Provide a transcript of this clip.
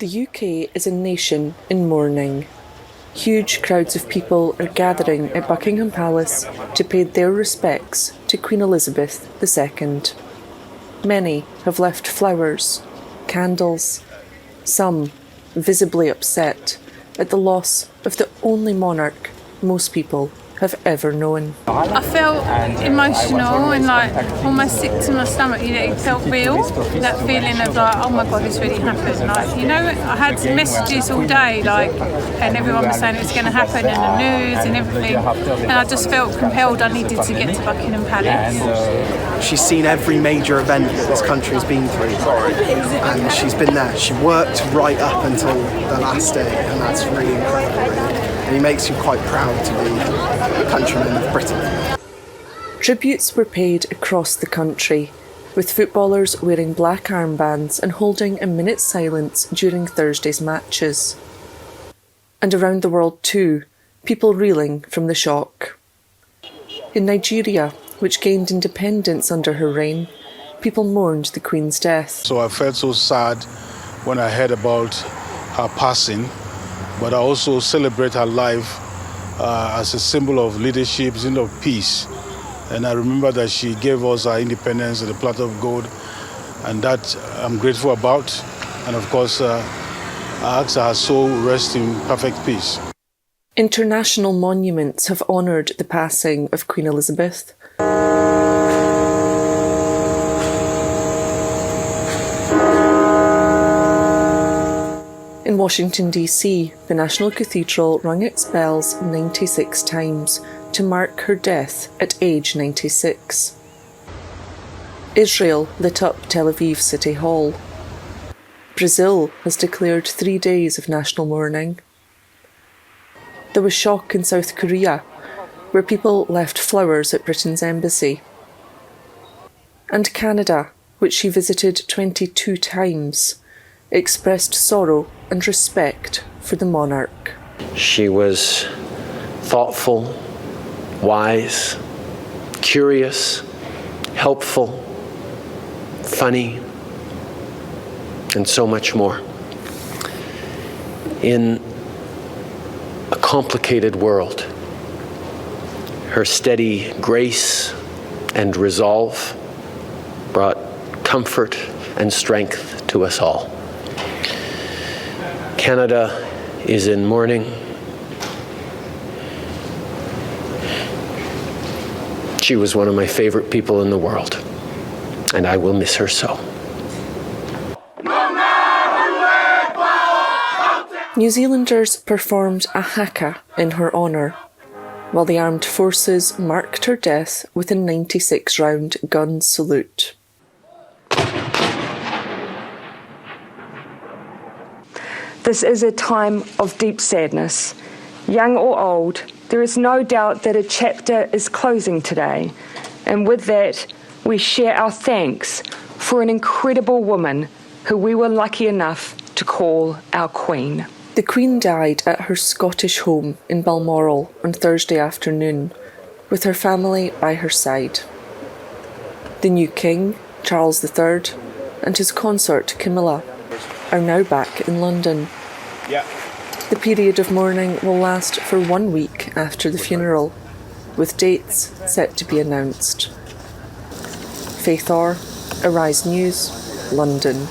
The UK is a nation in mourning. Huge crowds of people are gathering at Buckingham Palace to pay their respects to Queen Elizabeth II. Many have left flowers, candles, some visibly upset at the loss of the only monarch most people have ever known. I felt emotional and almost sick to my stomach. It felt real, that feeling of oh my God, this really happened. I had messages all day and everyone was saying it was going to happen in the news and everything, and I just felt compelled I needed to get to Buckingham Palace. She's seen every major event that this country has been through, and she's been there. She worked right up until the last day, and that's really incredible, really. And it makes you quite proud to be a countryman of Britain. Tributes were paid across the country, with footballers wearing black armbands and holding a minute's silence during Thursday's matches. And around the world too, people reeling from the shock. In Nigeria, which gained independence under her reign, people mourned the Queen's death. So I felt so sad when I heard about her passing, but I also celebrate her life as a symbol of leadership, symbol of peace. And I remember that she gave us our independence and the platter of gold, and that I'm grateful about. And of course, I ask her soul rest in perfect peace. International monuments have honoured the passing of Queen Elizabeth. In Washington, D.C., the National Cathedral rung its bells 96 times to mark her death at age 96. Israel lit up Tel Aviv City Hall. Brazil has declared 3 days of national mourning. There was shock in South Korea, where people left flowers at Britain's embassy. And Canada, which she visited 22 times, expressed sorrow and respect for the monarch. She was thoughtful, wise, curious, helpful, funny, and so much more. In a complicated world, her steady grace and resolve brought comfort and strength to us all. Canada is in mourning. She was one of my favorite people in the world, and I will miss her so. New Zealanders performed a haka in her honour, while the armed forces marked her death with a 96-round gun salute. This is a time of deep sadness. Young or old, there is no doubt that a chapter is closing today, and with that, we share our thanks for an incredible woman who we were lucky enough to call our Queen. The Queen died at her Scottish home in Balmoral on Thursday afternoon, with her family by her side. The new King, Charles III, and his consort Camilla are now back in London. The period of mourning will last for 1 week after the funeral, with dates set to be announced. Faith Orr, Arise News, London.